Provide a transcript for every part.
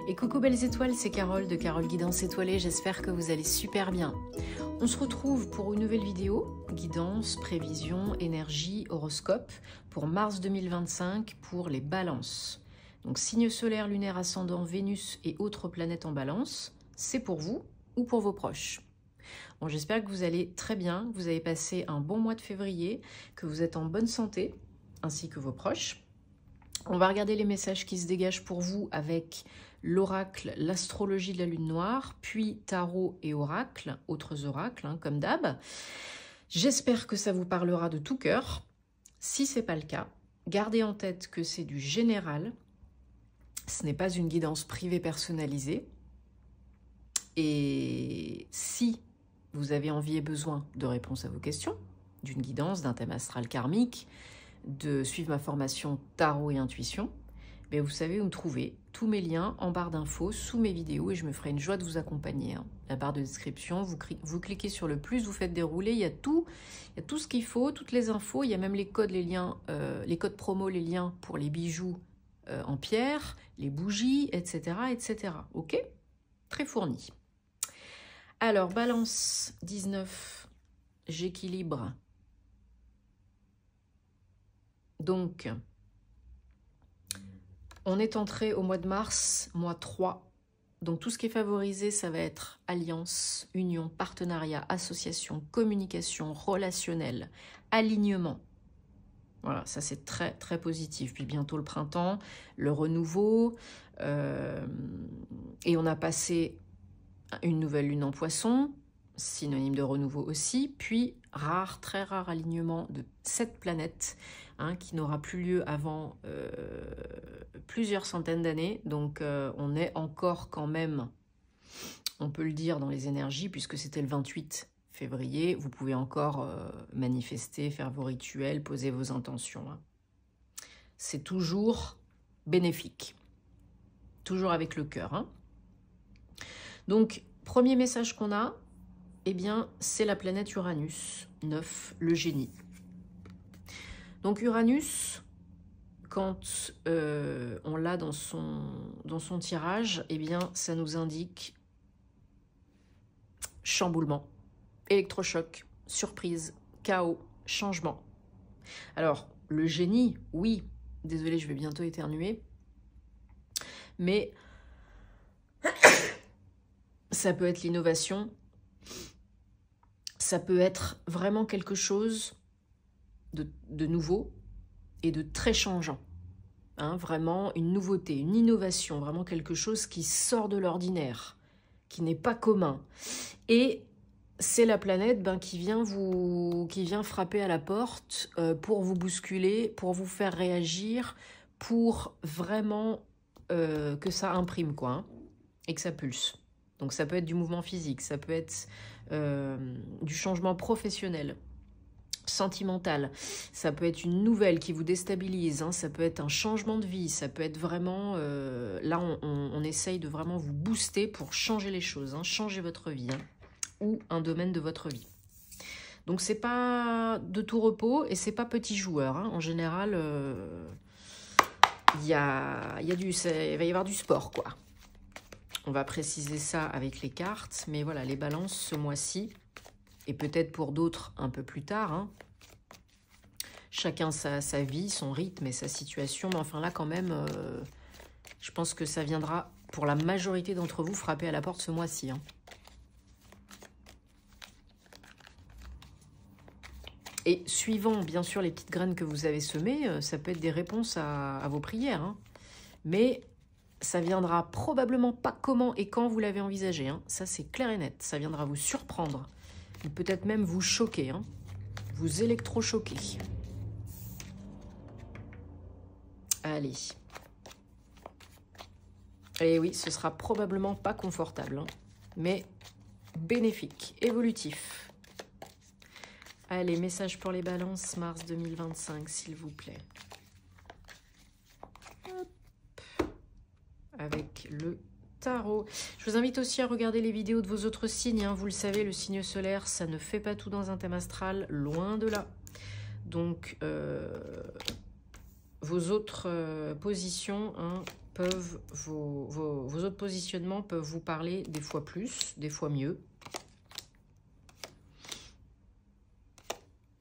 Et coucou belles étoiles, c'est Carole de Carole Guidance Étoilée, j'espère que vous allez super bien. On se retrouve pour une nouvelle vidéo, guidance, prévision, énergie, horoscope, pour mars 2025 pour les balances. Donc signe solaire, lunaire, ascendant, Vénus et autres planètes en balance, c'est pour vous ou pour vos proches. Bon, j'espère que vous allez très bien, que vous avez passé un bon mois de février, que vous êtes en bonne santé, ainsi que vos proches. On va regarder les messages qui se dégagent pour vous avec l'oracle, l'astrologie de la lune noire, puis tarot et oracle, autres oracles, comme d'hab. J'espère que ça vous parlera de tout cœur. Si ce n'est pas le cas, gardez en tête que c'est du général. Ce n'est pas une guidance privée personnalisée. Et si vous avez envie et besoin de réponses à vos questions, d'une guidance, d'un thème astral karmique, de suivre ma formation tarot et intuition, mais vous savez où me trouver. Tous mes liens en barre d'infos, sous mes vidéos, et je me ferai une joie de vous accompagner. La barre de description, vous cliquez sur le plus, vous faites dérouler, il y a tout ce qu'il faut, toutes les infos, il y a même les codes, les liens, les codes promo, les liens pour les bijoux en pierre, les bougies, etc., etc. Ok? Très fourni. Alors, balance 19, j'équilibre. Donc, on est entré au mois de mars, mois 3. Donc, tout ce qui est favorisé, ça va être alliance, union, partenariat, association, communication, relationnel, alignement. Voilà, ça c'est très, très positif. Puis bientôt le printemps, le renouveau. Et on a passé une nouvelle lune en poisson, synonyme de renouveau aussi. Puis, très rare alignement de 7 planètes, qui n'aura plus lieu avant plusieurs centaines d'années. Donc, on est encore quand même, on peut le dire, dans les énergies, puisque c'était le 28 février. Vous pouvez encore manifester, faire vos rituels, poser vos intentions. C'est toujours bénéfique. Toujours avec le cœur. Donc, premier message qu'on a, eh bien, c'est la planète Uranus, 9, le génie. Donc Uranus, quand on l'a dans son tirage, eh bien, ça nous indique chamboulement, électrochoc, surprise, chaos, changement. Alors, le génie, oui, désolé, je vais bientôt éternuer, mais ça peut être l'innovation, ça peut être vraiment quelque chose de nouveau et de très changeant. Vraiment une nouveauté, une innovation, vraiment quelque chose qui sort de l'ordinaire, qui n'est pas commun. Et c'est la planète qui vient frapper à la porte pour vous bousculer, pour vous faire réagir, pour vraiment que ça imprime, et que ça pulse. Donc ça peut être du mouvement physique, ça peut être du changement professionnel, sentimental, ça peut être une nouvelle qui vous déstabilise, ça peut être un changement de vie, ça peut être vraiment, là on essaye de vraiment vous booster pour changer les choses, changer votre vie, ou un domaine de votre vie. Donc c'est pas de tout repos et c'est pas petit joueur, en général il va y avoir du sport, On va préciser ça avec les cartes, mais voilà, les balances ce mois-ci, et peut-être pour d'autres un peu plus tard. Chacun sa vie, son rythme et sa situation. Mais enfin là, quand même, je pense que ça viendra, pour la majorité d'entre vous, frapper à la porte ce mois-ci. Et suivant, bien sûr, les petites graines que vous avez semées, ça peut être des réponses à vos prières. Mais ça viendra probablement pas comment et quand vous l'avez envisagé. Ça, c'est clair et net. Ça viendra vous surprendre. Peut-être même vous choquer, vous électrochoquer. Allez. Et oui, ce sera probablement pas confortable, mais bénéfique, évolutif. Allez, message pour les balances, mars 2025, s'il vous plaît. Hop. Avec le tarot. Je vous invite aussi à regarder les vidéos de vos autres signes. Vous le savez, le signe solaire, ça ne fait pas tout dans un thème astral, loin de là. Donc, vos autres positions, peuvent, vos autres positionnements peuvent vous parler des fois plus, des fois mieux.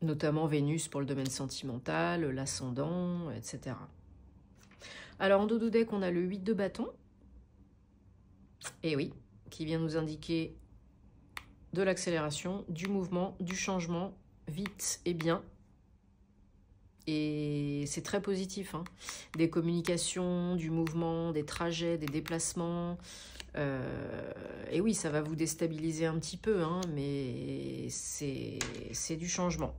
Notamment Vénus pour le domaine sentimental, l'ascendant, etc. Alors en dos de deck, on a le 8 de bâton. Et oui, qui vient nous indiquer de l'accélération, du mouvement, du changement, vite et bien. Et c'est très positif, hein. Des communications, du mouvement, des trajets, des déplacements. Et oui, ça va vous déstabiliser un petit peu, hein, mais c'est du changement.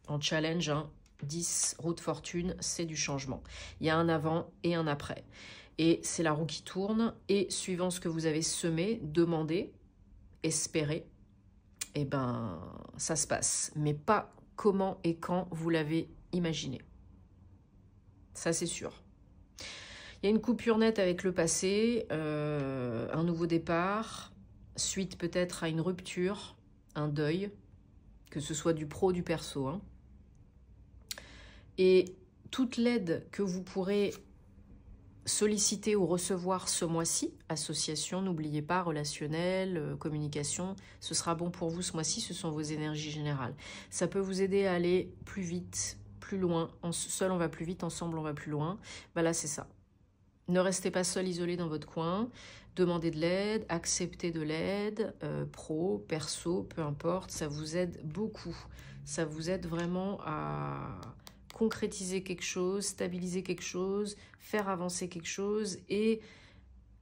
En challenge, hein, 10, roue de fortune, c'est du changement. Il y a un avant et un après. Et c'est la roue qui tourne. Et suivant ce que vous avez semé, demandé, espéré, eh ben, ça se passe. Mais pas comment et quand vous l'avez imaginé. Ça, c'est sûr. Il y a une coupure nette avec le passé, un nouveau départ, suite peut-être à une rupture, un deuil, que ce soit du pro ou du perso, hein. Et toute l'aide que vous pourrez solliciter ou recevoir ce mois-ci, association, n'oubliez pas, relationnel, communication, ce sera bon pour vous ce mois-ci, ce sont vos énergies générales. Ça peut vous aider à aller plus vite, plus loin. Seul on va plus vite, ensemble on va plus loin. Ben là c'est ça. Ne restez pas seul, isolé dans votre coin. Demandez de l'aide, acceptez de l'aide, pro, perso, peu importe, ça vous aide beaucoup. Ça vous aide vraiment à concrétiser quelque chose, stabiliser quelque chose, faire avancer quelque chose et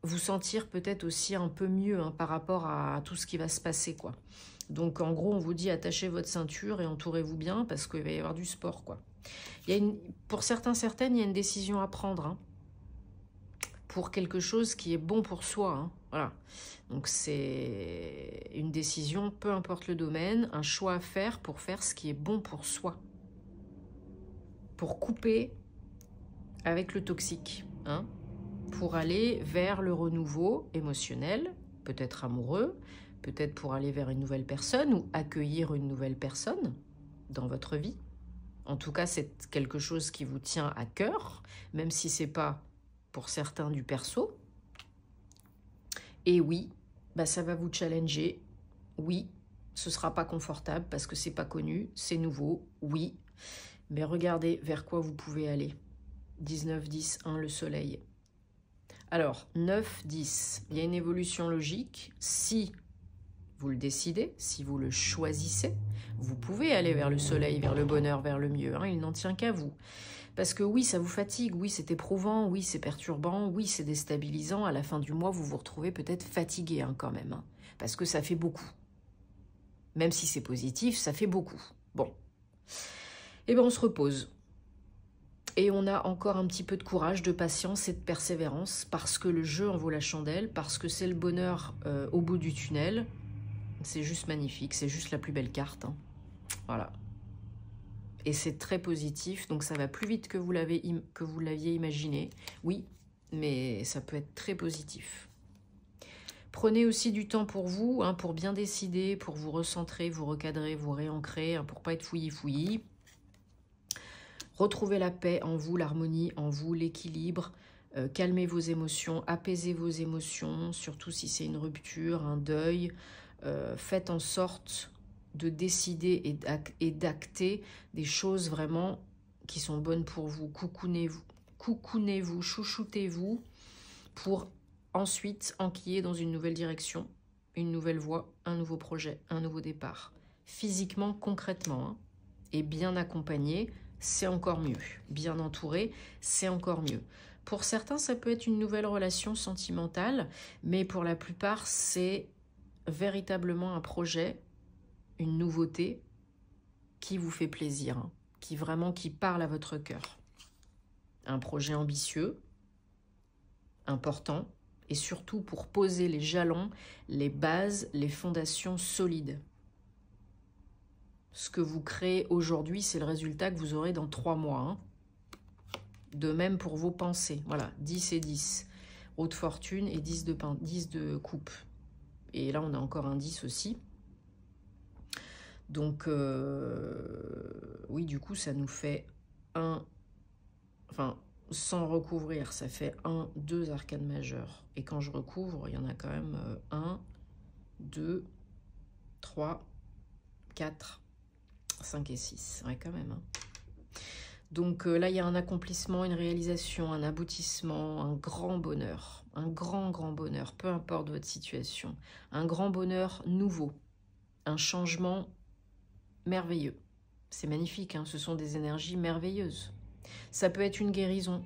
vous sentir peut-être aussi un peu mieux, hein, par rapport à tout ce qui va se passer, quoi. Donc en gros, on vous dit attachez votre ceinture et entourez-vous bien parce qu'il va y avoir du sport, quoi. Pour certaines, il y a une décision à prendre, hein, pour quelque chose qui est bon pour soi, hein, voilà. Donc c'est une décision, peu importe le domaine, un choix à faire pour faire ce qui est bon pour soi. Pour couper avec le toxique, hein, pour aller vers le renouveau émotionnel, peut-être amoureux, peut-être pour aller vers une nouvelle personne ou accueillir une nouvelle personne dans votre vie. En tout cas, c'est quelque chose qui vous tient à cœur, même si c'est pas pour certains du perso. Et oui, bah ça va vous challenger. Oui, ce sera pas confortable parce que c'est pas connu, c'est nouveau, oui. Mais regardez vers quoi vous pouvez aller. 19, 10, 1, le soleil. Alors, 9, 10, il y a une évolution logique. Si vous le décidez, si vous le choisissez, vous pouvez aller vers le soleil, vers le bonheur, vers le mieux, hein, il n'en tient qu'à vous. Parce que oui, ça vous fatigue, oui, c'est éprouvant, oui, c'est perturbant, oui, c'est déstabilisant. À la fin du mois, vous vous retrouvez peut-être fatigué, hein, quand même, hein, parce que ça fait beaucoup. Même si c'est positif, ça fait beaucoup. Bon. Eh bien, on se repose. Et on a encore un petit peu de courage, de patience et de persévérance, parce que le jeu en vaut la chandelle, parce que c'est le bonheur au bout du tunnel. C'est juste magnifique, c'est juste la plus belle carte, hein. Voilà. Et c'est très positif, donc ça va plus vite que vous l'aviez imaginé. Oui, mais ça peut être très positif. Prenez aussi du temps pour vous, hein, pour bien décider, pour vous recentrer, vous recadrer, vous réancrer, hein, pour pas être fouillis-fouillis. Retrouvez la paix en vous, l'harmonie en vous, l'équilibre. Calmez vos émotions, apaisez vos émotions, surtout si c'est une rupture, un deuil. Faites en sorte de décider et d'acter des choses vraiment qui sont bonnes pour vous. Coucounez-vous, chouchoutez-vous pour ensuite enquiller dans une nouvelle direction, une nouvelle voie, un nouveau projet, un nouveau départ. Physiquement, concrètement, hein, et bien accompagné, c'est encore mieux. Bien entouré, c'est encore mieux. Pour certains, ça peut être une nouvelle relation sentimentale, mais pour la plupart, c'est véritablement un projet, une nouveauté qui vous fait plaisir, hein, qui parle à votre cœur. Un projet ambitieux, important, et surtout pour poser les jalons, les bases, les fondations solides. Ce que vous créez aujourd'hui, c'est le résultat que vous aurez dans 3 mois. Hein. De même pour vos pensées. Voilà, 10 et 10. Roue de fortune et 10 de coupe. Et là, on a encore un 10 aussi. Donc, oui, du coup, ça nous fait 1... Enfin, sans recouvrir, ça fait 1, 2 arcanes majeures. Et quand je recouvre, il y en a quand même 1, 2, 3, 4, 5 et 6. Ouais, quand même. Hein. Donc là, il y a un accomplissement, une réalisation, un aboutissement, un grand bonheur. Un grand, grand bonheur, peu importe votre situation. Un grand bonheur nouveau. Un changement merveilleux. C'est magnifique, hein, ce sont des énergies merveilleuses. Ça peut être une guérison.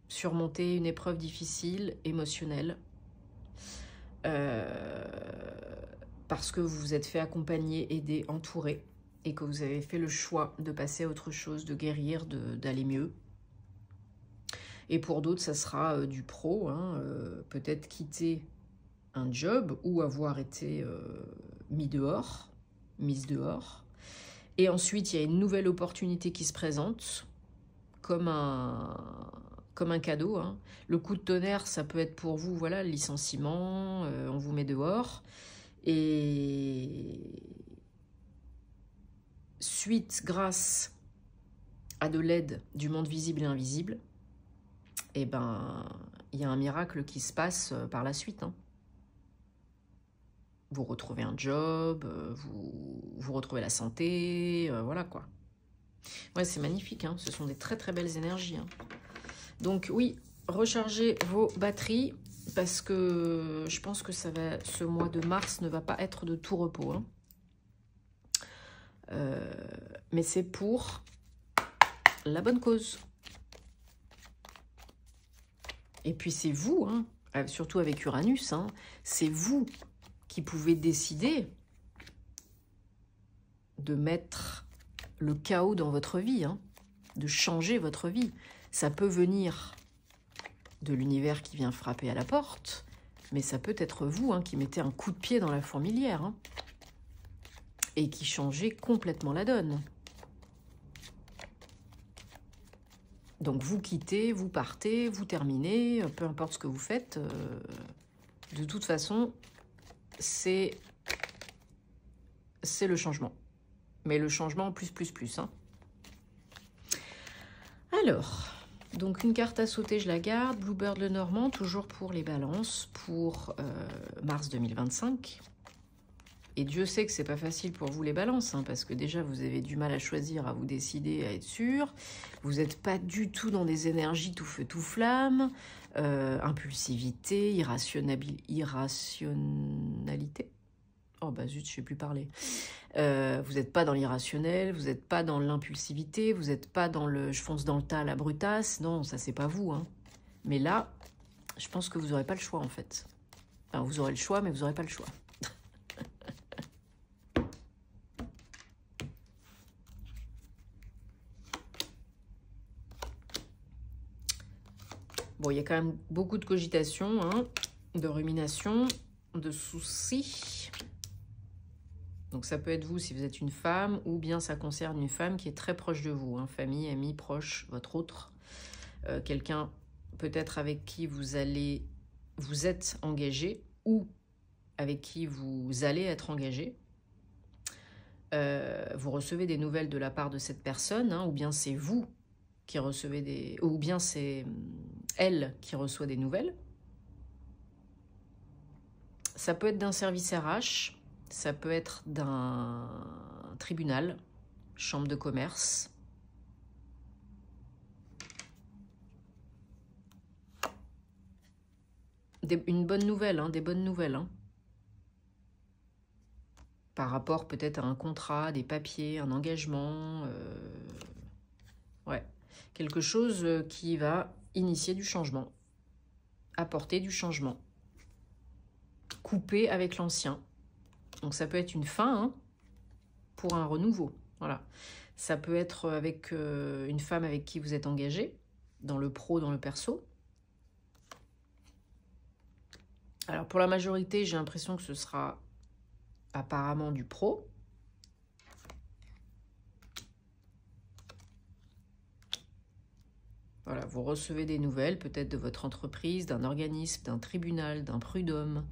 Surmonter une épreuve difficile, émotionnelle. Parce que vous vous êtes fait accompagner, aider, entourer. Et que vous avez fait le choix de passer à autre chose, de guérir, d'aller mieux. Et pour d'autres, ça sera du pro, hein, peut-être quitter un job ou avoir été mise dehors. Et ensuite, il y a une nouvelle opportunité qui se présente, comme un cadeau. Hein. Le coup de tonnerre, ça peut être pour vous, voilà, le licenciement, on vous met dehors. Et suite, grâce à de l'aide du monde visible et invisible, eh ben, il y a un miracle qui se passe par la suite. Hein. Vous retrouvez un job, vous retrouvez la santé, voilà quoi. Ouais, c'est magnifique, hein. Ce sont des très très belles énergies. Hein. Donc oui, rechargez vos batteries parce que je pense que ce mois de mars ne va pas être de tout repos. Hein. Mais c'est pour la bonne cause. Et puis c'est vous, hein, surtout avec Uranus, hein, c'est vous qui pouvez décider de mettre le chaos dans votre vie, hein, de changer votre vie. Ça peut venir de l'univers qui vient frapper à la porte, mais ça peut être vous, hein, qui mettez un coup de pied dans la fourmilière, hein, et qui changez complètement la donne. Donc vous quittez, vous partez, vous terminez, peu importe ce que vous faites, de toute façon, c'est le changement. Mais le changement plus. Hein. Alors, donc une carte à sauter, je la garde. Bluebird le Normand, toujours pour les balances, pour mars 2025. Et Dieu sait que c'est pas facile pour vous les balances, hein, parce que déjà vous avez du mal à choisir, à vous décider, à être sûr. Vous n'êtes pas du tout dans des énergies tout feu tout flamme, impulsivité, irrationalité. Oh bah zut, je ne sais plus parler. Vous n'êtes pas dans l'irrationnel, vous n'êtes pas dans l'impulsivité, vous n'êtes pas dans le je fonce dans le tas à la brutasse. Non, ça c'est pas vous. Hein. Mais là, je pense que vous n'aurez pas le choix en fait. Enfin, vous aurez le choix, mais vous n'aurez pas le choix. Bon, il y a quand même beaucoup de cogitation, hein, de rumination, de soucis. Donc ça peut être vous si vous êtes une femme, ou bien ça concerne une femme qui est très proche de vous, hein, famille, amis, proche, votre autre, quelqu'un peut-être avec qui vous êtes engagé, ou avec qui vous allez être engagé. Vous recevez des nouvelles de la part de cette personne, hein, ou bien c'est vous qui recevez des... ou bien c'est elle qui reçoit des nouvelles. Ça peut être d'un service RH, ça peut être d'un tribunal, chambre de commerce. Une bonne nouvelle, hein, des bonnes nouvelles. Hein. Par rapport peut-être à un contrat, des papiers, un engagement. Ouais, quelque chose qui va initier du changement, apporter du changement, couper avec l'ancien. Donc ça peut être une fin, hein, pour un renouveau. Voilà. Ça peut être avec une femme avec qui vous êtes engagé, dans le pro, dans le perso. Alors pour la majorité, j'ai l'impression que ce sera apparemment du pro. Voilà, vous recevez des nouvelles, peut-être de votre entreprise, d'un organisme, d'un tribunal, d'un prud'homme,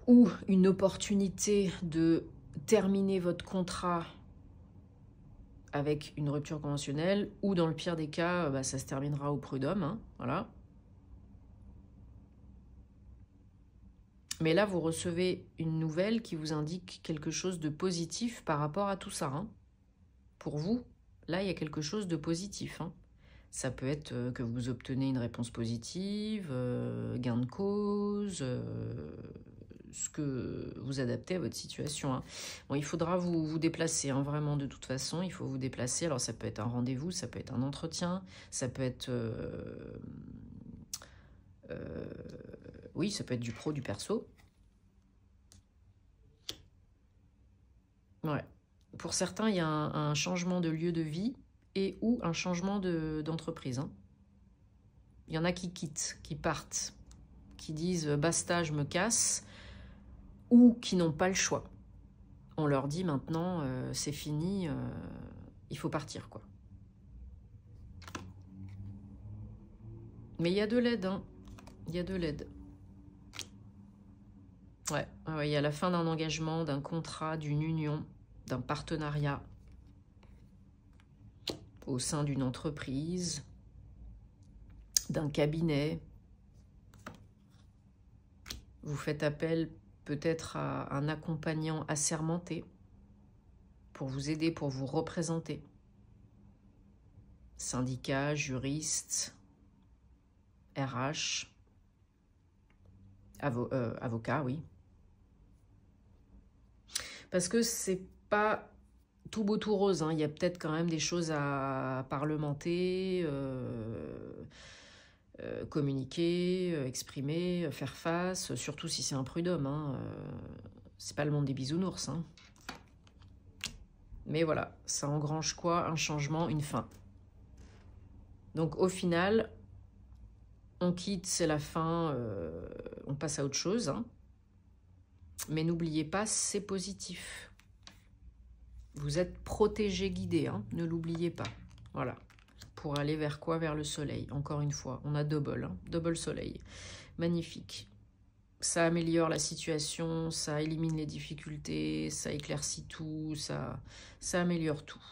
ou une opportunité de terminer votre contrat avec une rupture conventionnelle, ou dans le pire des cas, bah, ça se terminera au prud'homme, hein, voilà. Mais là, vous recevez une nouvelle qui vous indique quelque chose de positif par rapport à tout ça, hein. Pour vous, là, il y a quelque chose de positif, hein. Ça peut être que vous obtenez une réponse positive, gain de cause, ce que vous adaptez à votre situation, hein. Bon, il faudra vous déplacer, hein, vraiment, de toute façon, il faut vous déplacer. Alors, ça peut être un rendez-vous, ça peut être un entretien, ça peut être... oui, ça peut être du pro, du perso. Ouais. Pour certains, il y a un changement de lieu de vie et ou un changement d'entreprise, hein. Il y en a qui quittent, qui partent, qui disent « basta, je me casse », ou qui n'ont pas le choix. On leur dit maintenant, c'est fini, il faut partir, quoi. Mais il y a de l'aide, hein. Il y a de l'aide. Ouais, il y a la fin d'un engagement, d'un contrat, d'une union, d'un partenariat au sein d'une entreprise, d'un cabinet. Vous faites appel peut-être à un accompagnant assermenté pour vous aider, pour vous représenter. Syndicat, juriste, RH, avocat, oui. Parce que c'est pas tout beau tout rose, hein. Il y a peut-être quand même des choses à parlementer, communiquer, exprimer, faire face, surtout si c'est un prud'homme, hein. C'est pas le monde des bisounours, hein. Mais voilà, ça engrange quoi? Un changement, une fin. Donc au final, on quitte, c'est la fin, on passe à autre chose, hein. Mais n'oubliez pas, c'est positif. Vous êtes protégé, guidé, hein, ne l'oubliez pas. Voilà. Pour aller vers quoi? Vers le soleil. Encore une fois, on a double, hein, double soleil. Magnifique. Ça améliore la situation, ça élimine les difficultés, ça éclaircit tout, ça améliore tout.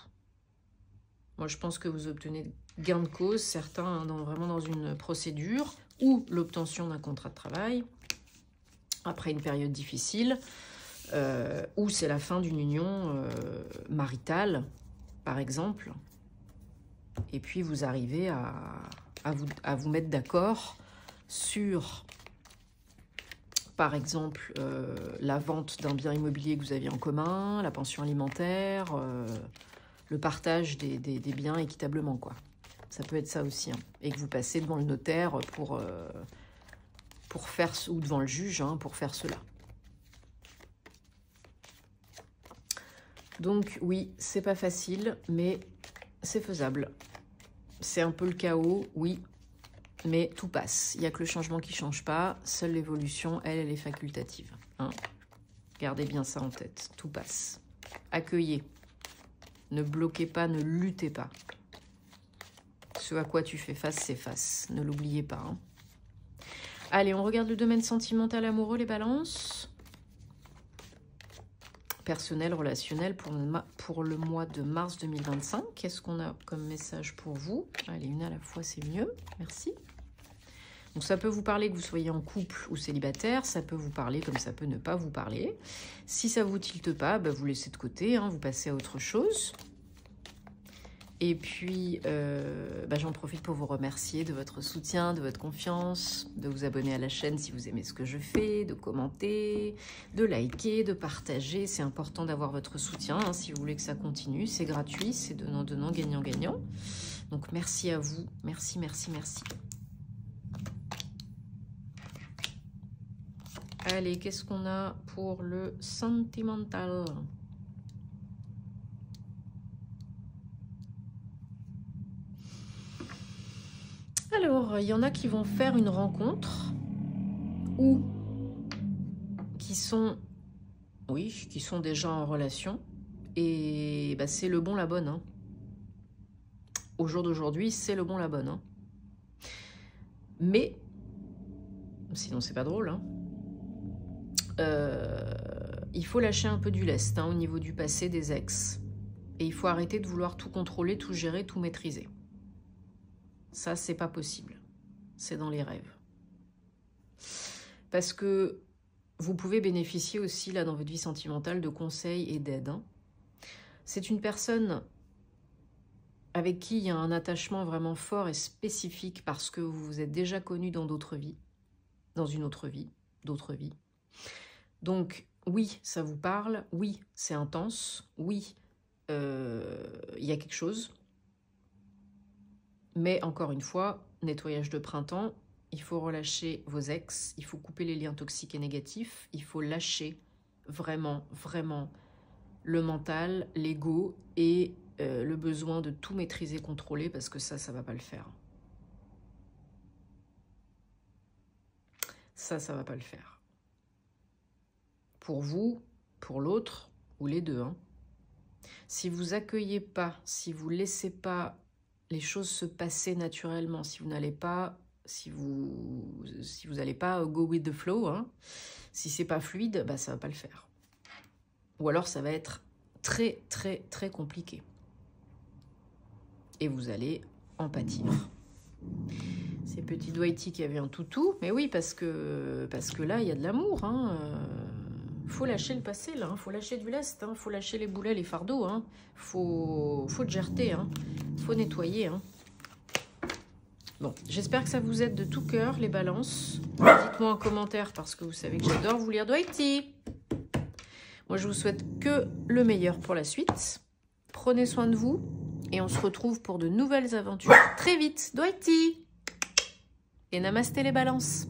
Moi, je pense que vous obtenez gain de cause, certains, hein, vraiment dans une procédure, ou l'obtention d'un contrat de travail, après une période difficile, ou c'est la fin d'une union maritale, par exemple, et puis vous arrivez à vous mettre d'accord sur, par exemple, la vente d'un bien immobilier que vous aviez en commun, la pension alimentaire, le partage des biens équitablement, quoi. Ça peut être ça aussi, hein. Et que vous passez devant le notaire pour faire, ou devant le juge, hein, pour faire cela. Donc oui, c'est pas facile, mais c'est faisable. C'est un peu le chaos, oui, mais tout passe. Il n'y a que le changement qui ne change pas. Seule l'évolution, elle est facultative, hein. Gardez bien ça en tête. Tout passe. Accueillez. Ne bloquez pas, ne luttez pas. Ce à quoi tu fais face, c'est face. Ne l'oubliez pas, hein. Allez, on regarde le domaine sentimental amoureux, les balances. Personnel, relationnel pour le mois de mars 2025. Qu'est-ce qu'on a comme message pour vous? Allez, une à la fois, c'est mieux. Merci. Donc ça peut vous parler que vous soyez en couple ou célibataire, ça peut vous parler comme ça peut ne pas vous parler. Si ça vous tilte pas, bah vous laissez de côté, hein, vous passez à autre chose. Et puis, j'en profite pour vous remercier de votre soutien, de votre confiance, de vous abonner à la chaîne si vous aimez ce que je fais, de commenter, de liker, de partager. C'est important d'avoir votre soutien, hein, si vous voulez que ça continue. C'est gratuit, c'est donnant-donnant, gagnant-gagnant. Donc, merci à vous. Merci, merci, merci. Allez, qu'est-ce qu'on a pour le sentimental ? Alors, il y en a qui vont faire une rencontre ou qui sont déjà en relation et bah, c'est le bon, la bonne, hein. Au jour d'aujourd'hui, c'est le bon, la bonne, hein. Mais, sinon c'est pas drôle, hein. Il faut lâcher un peu du lest, hein, au niveau du passé des ex. Et il faut arrêter de vouloir tout contrôler, tout gérer, tout maîtriser. Ça, c'est pas possible. C'est dans les rêves. Parce que vous pouvez bénéficier aussi, là, dans votre vie sentimentale, de conseils et d'aide. Hein. C'est une personne avec qui il y a un attachement vraiment fort et spécifique parce que vous vous êtes déjà connu dans d'autres vies, dans une autre vie, d'autres vies. Donc, oui, ça vous parle, oui, c'est intense, oui, il y a quelque chose. Mais encore une fois, nettoyage de printemps, il faut relâcher vos ex, il faut couper les liens toxiques et négatifs, il faut lâcher vraiment, vraiment le mental, l'ego et le besoin de tout maîtriser, contrôler, parce que ça ne va pas le faire. Ça ne va pas le faire. Pour vous, pour l'autre, ou les deux. Hein. Si vous accueillez pas, si vous laissez pas les choses se passer naturellement, si vous n'allez pas, si vous n'allez pas go with the flow, hein, si c'est pas fluide, bah ça va pas le faire. Ou alors ça va être très très très compliqué. Et vous allez en pâtir. C'est petit Dwighty qui avait un toutou, mais oui, parce que là, il y a de l'amour. Hein. Faut lâcher le passé, là. Hein. Faut lâcher du lest. Hein. Faut lâcher les boulets, les fardeaux. Hein. Faut gerter. Hein. Faut nettoyer. Hein. Bon, j'espère que ça vous aide de tout cœur, les balances. Dites-moi en commentaire, parce que vous savez que j'adore vous lire Dwighty. Moi, je vous souhaite que le meilleur pour la suite. Prenez soin de vous. Et on se retrouve pour de nouvelles aventures très vite. Dwighty! Et namasté les balances!